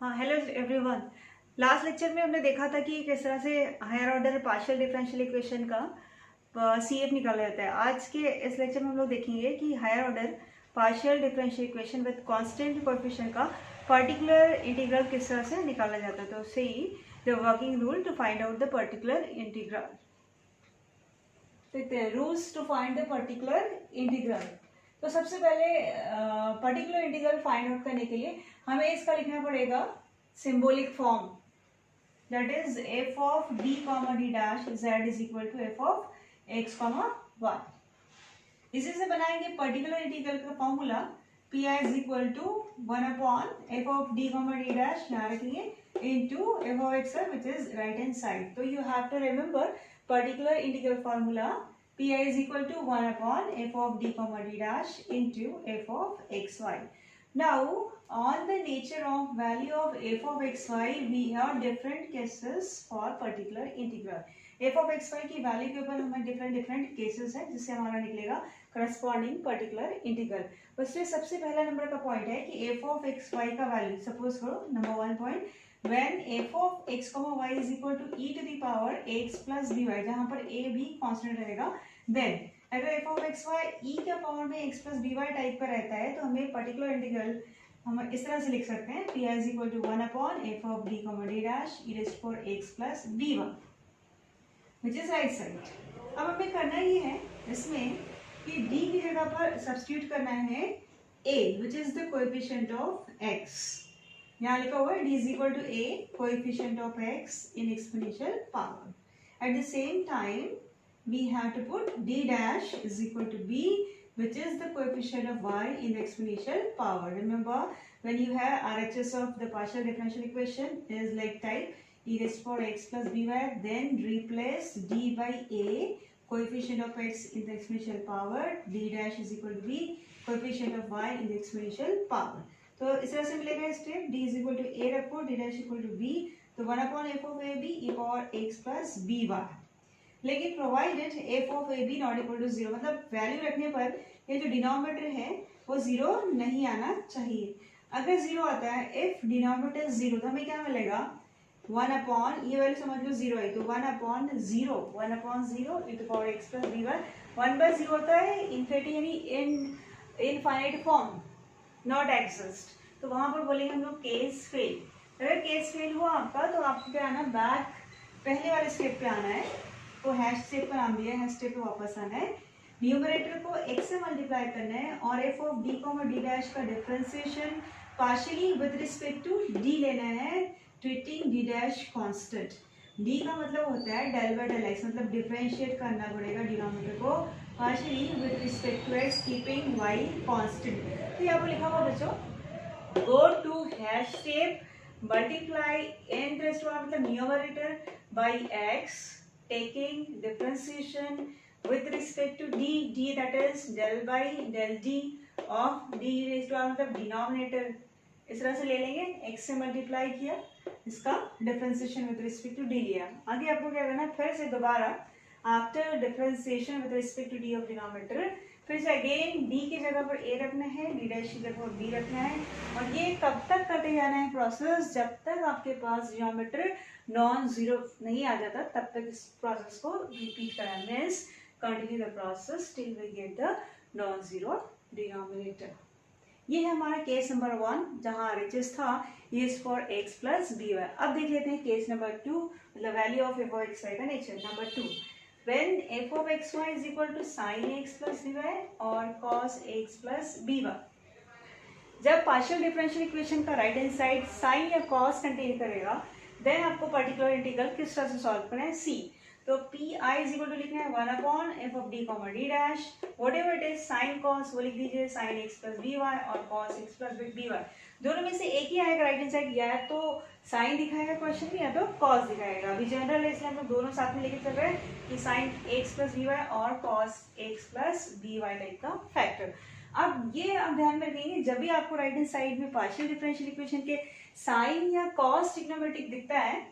हाँ, hello everyone. Last lecture में हमने देखा था कि किस तरह से higher order partial differential equation का सीएफ निकाला जाता है। आज के इस लेक्चर में हम लोग देखेंगे कि higher order partial differential equation with constant coefficient का पर्टिकुलर इंटीग्रल किस तरह से निकाला जाता है। तो see the working rule to find out the particular integral. देखते हैं rules to find the particular integral. तो सबसे पहले पर्टिकुलर इंटीग्रल फाइंड आउट करने के लिए हमें इसका लिखना पड़ेगा symbolic form, that is F of D comma D dash Z is equal to F of X comma Y. इसी से बनाएंगे पर्टिकुलर इंटीग्रल का formula P I is equal to 1 F of D comma D dash यहाँ रखेंगे into F of X which is right hand side. तो you have to remember particular integral formula pi is equal to 1 upon f of d comma d dash into f of xy. Now on the nature of value of f of xy we have different cases for particular integral. f of xy की value के ऊपर हमें different cases है जिससे हमारा निकलेगा corresponding particular integral. उससे सबसे पहला नंबर का पॉइंट है कि f of xy का वैल्यू सपोज करो number 1 point when f of x comma y is equal to e to the power x plus by जहाँ पर a b कांस्टेंट रहेगा, देन अगर f of x y e के power में x plus by type का रहता है तो हमें पर्टिकुलर इंटीग्रल हम इस तरह से लिख सकते हैं p is equal to 1 upon f of d comma d dash e raised to power x plus by which is right side। अब हमें करना ये है इसमें कि d की जगह पर सब्स्टिट्यूट करना है a which is the coefficient of x। यहाँ लिखा हुआ है d is equal to a coefficient of x in exponential power। At the same time we have to put d dash is equal to b which is the coefficient of y in the exponential power। Remember when you have RHS of the partial differential equation is like type e raised to power x plus by, then replace d by a coefficient of x in the exponential power, d dash is equal to b coefficient of y in the exponential power। तो इस तरह से मिलेगा step d is equal to a रखो d dash equal to b, तो 1 upon f of a b e power x plus b bar. लेकिन provided f of a b not equal to 0, मतलब value रखने पर ये जो denominator है वो 0 नहीं आना चाहिए। अगर 0 आता है इफ डिनोमिनेटर 0 तो हमें क्या मिलेगा 1 अपॉन ये वैल्यू समझ लो 0 है तो 1 upon 0 e to power x plus b bar. 1/0 होता है इनफिनिटी यानी इनफाइनाइट फॉर्म नॉट एग्जिस्ट, तो वहां पर बोलेंगे हम लोग केस फेल। अगर केस फेल हुआ आपका तो आपको क्या आना बैक पहले वाले स्टेप पे आना है, तो हैश स्टेप का नाम दिया है, हैश स्टेप पे वापस आना है, न्यूमरेटर को x से मल्टीप्लाई करना है और f of d comma d dash का differentiation partially with respect to d लेना है treating d dash constant. d का मतलब होता है डेल बाय डेल x, मतलब डिफरेंशिएट करना पड़ेगा डिनोमिनेटर को partially with respect to x keeping y constant. तो यहाँ पर लिखा हुआ बच्चों go to hash step multiply n raise to मतलब numerator by x taking differentiation with respect to d that is del by del d of d raised to मतलब denominator इस तरह से ले लेंगे, x से मल्टीप्लाई किया इसका differentiation with respect to d लिया। आगे आपको क्या करना है फिर से दोबारा after differentiation with respect to d of denominator फिर से अगेन d की जगह पर a रखना है, d डैश की जगह पर b रखना है, और ये कब तक करते जाना है प्रोसेस जब तक आपके पास डिनोमिनेटर नॉन जीरो नहीं आ जाता, तब तक इस प्रोसेस को रिपीट करना means continue the process till we get the non-zero denominator। ये है हमारा केस नंबर 1 जहाँ RHS था is for x plus by। अब देख लेते हैं केस नंबर 2 मतलब value of f of xy का nature. Number 2 when f of xy is equal to sin x plus by और cos x plus by। जब पार्शियल डिफरेंशियल इक्वेशन का right hand side sine या cos contain करेगा then आपको particular integral किस तरह से सॉल्व करना है सी। तो P I is equal to लिखना है 1 upon F of D comma D dash whatever it is sine cos वो लिख दीजिए sine X plus B Y और cos x plus B Y. दोनों में से एक ही आएगा राइट हैंड साइड, या तो साइन दिखाएगा क्वेश्चन में या तो कॉस दिखाएगा। अभी जनरल है इसलिए हम लोग दोनों साथ में लेके चल रहे हैं कि sine X plus B Y और cos x plus B Y type का फैक्टर। अब ये आप ध्यान में रखेंगे जब भी आपको राइट हैंड साइड में पार्शियल डिफरेंशियल इक्वेशन के साइन या कॉस ट्रिग्नोमेट्रिक दिखता है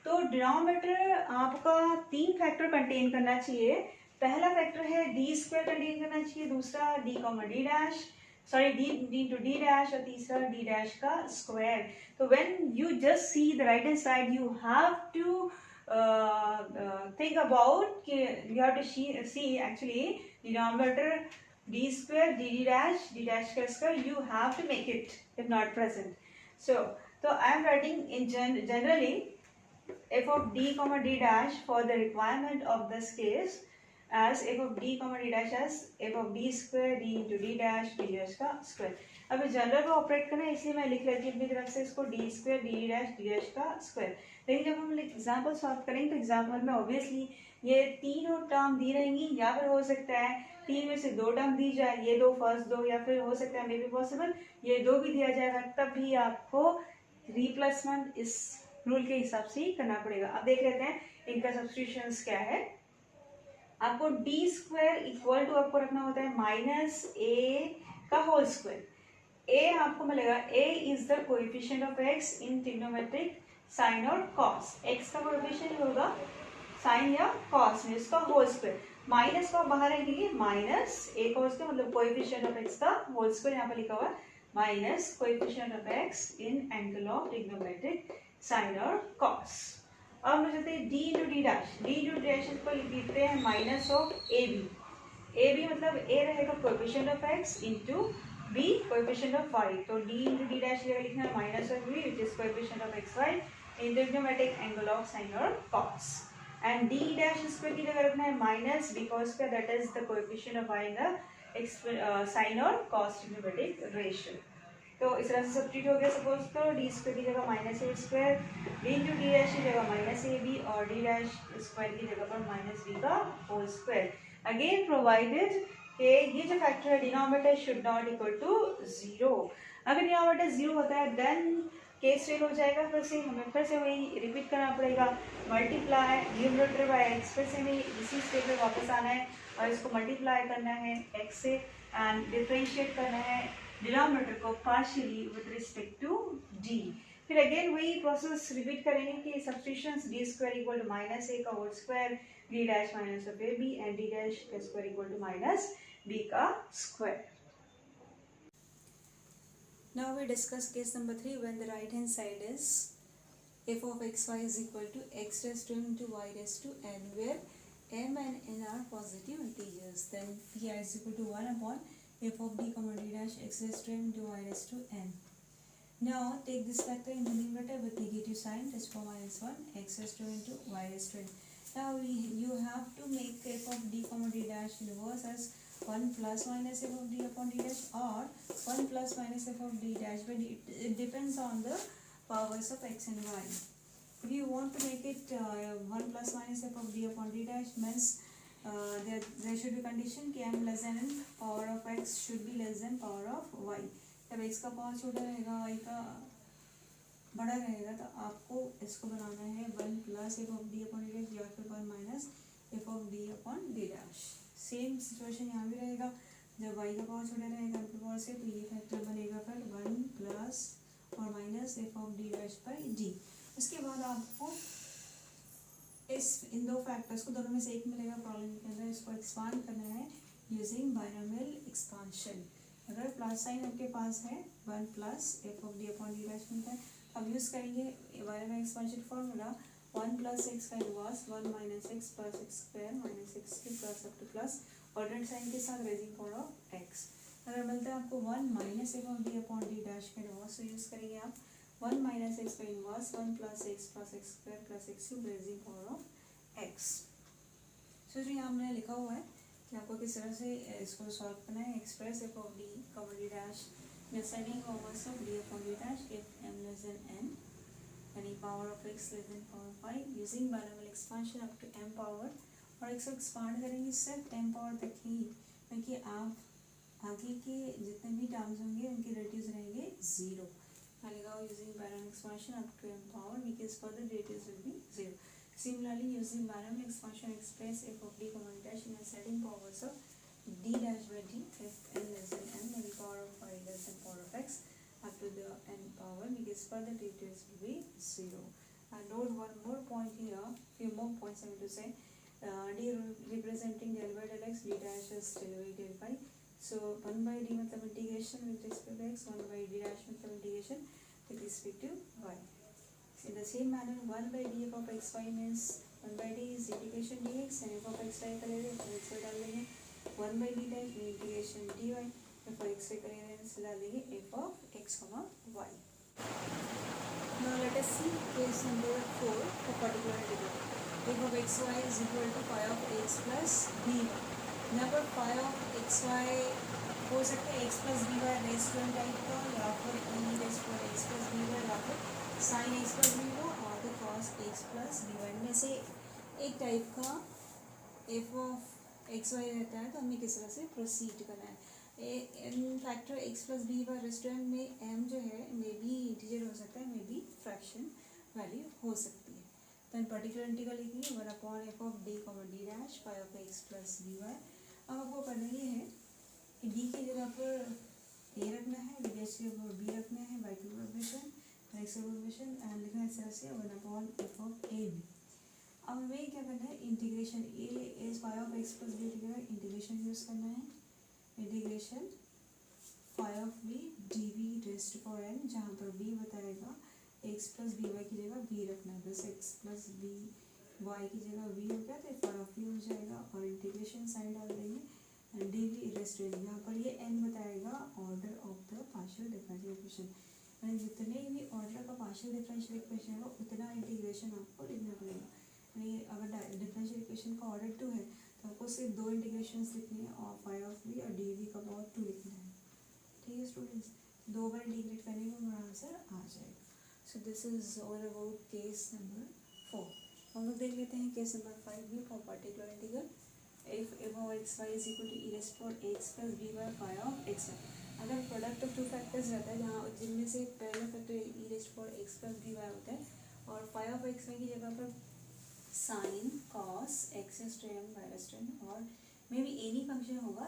तो डिनोमिनेटर आपका 3 फैक्टर कंटेन करना चाहिए। पहला फैक्टर है डी स्क्वायर कंटेन करना चाहिए, दूसरा D comma D dash, sorry d into d dash और तीसरा d dash का स्क्वायर. तो when you just see the right hand side you have to think about you have to see actually denominator d square d dash का square you have to make it if not present. So I am writing in generally f of d comma d dash for the requirement of this case as f of d comma d dash as f of d square d into d dash का square. अब general को operate करना है इसलिए मैं लिख लेती हूँ अपनी तरफ से इसको d स्क्वायर d dash का स्क्वायर. लेकिन जब हम एग्जाम्पल सॉल्व करेंगे तो एग्जाम्पल में ऑब्वियसली ये तीनों टर्म दी रहेंगी या फिर हो सकता है तीन में से दो टर्म दी जाए, ये दो फर्स्ट दो, या फिर हो सकता है मे बी पॉसिबल ये दो भी दिया जाएगा, तब भी आपको रिप्लेसमेंट इस रूल के हिसाब से ही करना पड़ेगा. अब देख लेते हैं इनका सब्स्टिट्यूशंस क्या है. आपको डी स्क्वायर इक्वल टू आपको रखना होता है माइनस ए का होल स्क्वायर. ए आपको मिलेगा A is the coefficient of x in trigonometric sine और कॉस. एक्स का कोएफिशिएंट होगा साइन या कॉस में इसका होल स्क्वायर. माइनस को बाहर रखेंगे माइनस ए का होल स्क्वायर मतलब कोएफिशिएंट ऑफ एक्स का होल स्क्वायर यहाँ पर लिखा हुआ है minus coefficient of x in angle of trigonometric sine और कॉस. अब हम चलते हैं d इंटू डी डैश को लिखते हैं माइनस ऑफ ए बी मतलब a रहेगा coefficient of x into b coefficient of y. तो d इंटू डी डैश लिखना है minus of b which is coefficient of x y in trigonometric angle of sine और cos. And d dash square की जगह रखना है minus b cos square that is the coefficient of y in the sine और cos trigonometric ratio. तो इस तरह से सब्स्टिट्यूट हो गया. सपोज तो डी स्क्वायर की जगह minus A square, D into D dash की जगह माइनस ए बी और डी डैश स्क्वायर की जगह पर माइनस बी का होल स्क्वायर. अगेन प्रोवाइडेड कि ये जो फैक्टर है denominator should not equal to zero. अगर डिनोमिनेटर जीरो होता है देन केस फेल हो जाएगा. फिर से वही रिपीट करना पड़ेगा. Multiply numerator bye x. फिर से हमें इसी स्टेप में वापस आना है और इसको मल्टीप्लाई करना है एक्स से एंड डिफरेंशिएट करना है डिनोमिनेटर को partially with respect to d. फिर अगेन वही प्रोसेस रिपीट करेंगे कि substitutions d square equal to minus a का whole square d dash minus of ab and d dash का square equal to minus b का square. Now we discuss case number 3 when the right hand side is f of xy is equal to x raised to m into y raised to n where m and n are positive integers. Then p is equal to 1 upon f of d comma d dash x raised to m into y raised to n. Now take this factor in the numerator with negative sign, just for minus 1 x raised to m into y raised to n. Now you have to make f of d comma d dash inverse as 1 plus minus f of d upon d dash or 1 plus minus f of d dash, but it depends on the powers of x and y. If you want to make it 1 plus minus f of d upon d dash means there should be condition कि m less than n, power of x should be less than power of y. जब x का power छोटा रहेगा y का बड़ा रहेगा तो आपको इसको बनाना है 1 plus F of D upon D dash या फिर 1 minus F of D upon D dash. Same situation यहाँ भी रहेगा. जब y का पावर छोटा रहेगा m के पावर से तो ये फैक्टर बनेगा फिर 1 प्लस और minus F of D dash by D. उसके बाद आपको इन दो फैक्टर्स को दोनों में से एक मिलेगा प्रॉब्लम के अंदर, इसको एक्सपांड करना है यूजिंग बाइनोमियल एक्सपांशन. अगर प्लस साइन आपके पास है 1 plus F of D upon D dash मिलता है. अब यूज़ करेंगे binomial expansion formula 1 plus X का inverse 1 minus X plus X square minus X cube plus up to plus alternate sign के साथ रेजिंग पावर ऑफ एक्स. अगर मिलता है आपको 1 minus F of D upon D dash का inverse, तो use करेंगे आप 1 माइनस एक्स का inverse 1 plus X square plus X cube raising power of X. So जो यहाँ हमने लिखा हुआ है कि आपको किस तरह से इसको सॉल्व करना है. Express f of D common D dash deciding overs of D upon D dash if m less than n यानी power of x less than power of y using binomial expansion up to m power. और इसको expand करेंगे सिर्फ m power तक ही, क्योंकि आप आगे के जितने भी टर्म्स होंगे उनके रेटिव्स रहेंगे zero. Using binomial expansion up to m power because further derivatives will be zero. Similarly, using binomial expansion, express f of d comma d dash in ascending powers of d dash by d if n less than n and power of y less than power of x up to the n power because further derivatives will be zero. And note one more point here, few more points I want to say. D representing del by del x, d dash is del by del y. So 1/d मतलब integration with respect to x, 1/d dash मतलब integration with respect to y. In the same manner 1/d of xy means 1/d is integration dx and f of xy करेंगे f of xy डाल देंगे 1/d dash integration dy f of xy करेंगे इससे डाल देंगे f of x, y. Now let us see case number 4 for particular integral. f of xy is equal to phi of x plus by. यहाँ पर phi of xy हो सकता है x plus by restaurant type का या फिर e rest पर x plus by या फिर साइन एक्स प्लस बी हो और तो cos x plus B y में से एक टाइप का एफ ऑफ एक्स वाई रहता है. तो हमें किस तरह से प्रोसीड करना है. इन factor X plus B by restaurant में एम जो है मे बी इंटीजर हो सकता है, मे बी फ्रैक्शन वैल्यू हो सकती है. तो इन पर्टिकुलर इंटीग्रल लिखेंगे 1/f(d, d dash phi of x plus B y. अब आपको करना ये है कि डी की जगह पर ए रखना है, डी डैश की जगह पर बी रखना है by two proportion expression and लिखना है इस तरह से 1/f ऑफ ए बी. अब हमें क्या करना है, integration a is phi of x plus b की जगह इंटीग्रेशन यूज करना है. Integration phi of b D V rest for n, जहाँ पर बी बताएगा एक्स प्लस बी वाई की जगह बी रखना है. बस एक्स प्लस बी वाई की जगह बी हो गया तो फाई ऑफ बी हो जाएगा और इंटीग्रेशन साइन डाल देंगे and D V rest n. यहाँ पर ये एन बताएगा order of the partial differential equation. यानी जितने भी ऑर्डर का पार्शियल डिफरेंशियल इक्वेशन होगा उतना इंटीग्रेशन आपको लिखना पड़ेगा. यानी अगर डिफरेंशियल इक्वेशन का ऑर्डर 2 है तो आपको सिर्फ 2 इंटीग्रेशन लिखने हैं और फाई ऑफ बी और डी वी का पावर 2 लिखना है. ठीक है स्टूडेंट्स, 2 बार इंटीग्रेट करने में हमारा आंसर आ जाएगा. So this is all about case number 4. हम लोग देख लेते हैं केस नंबर 5 भी for particular integral. If f of x y is equal to e rest for x plus B y phi of x y. अगर product of 2 factors रहता है जहाँ जिनमें से पहला factor e rest for x plus B y होता है और फाई ऑफ एक्स वाई की जगह पर sine cos x strain Y strain और मे बी एनी फंक्शन होगा,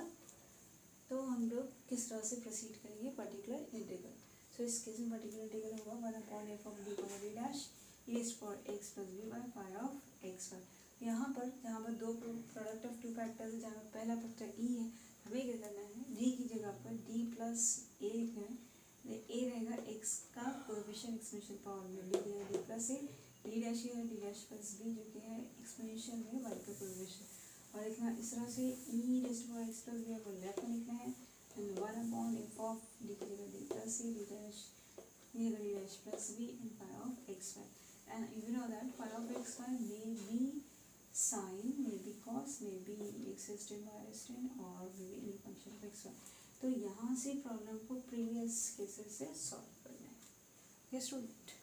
तो हम लोग किस तरह से प्रोसीड करेंगे पर्टिकुलर इंटीग्रल. सो इस केस में पर्टिकुलर इंटीग्रल होगा 1/f of D dash e rest for x plus B y phi of x y. यहाँ पर जहाँ पर 2 प्रोडक्ट ऑफ 2 फैक्टर्स है, जहाँ पर पहला फैक्टर ई है, हमें क्या करना है डी की जगह पर डी प्लस ए लिखना है. ए रहेगा एक्स का कोएफिशिएंट एक्सपोनेंशियल पावर में, डी रहेगा D plus A, D dash है डी डैश प्लस बी जो कि है एक्सपोनेंशियल में वाई का कोएफिशिएंट. और लिखना इस तरह से E rest for x plus B को लेफ्ट में लिखना है एंड 1/f ऑफ डी की जगह D plus A D dash D dash plus B and phi of x Y. And you know that phi of x Y may be sine, may be cos, may be X strain Y strain और may be any function of x Y. तो यहाँ से problem को previous cases से solve करना है. Yes student.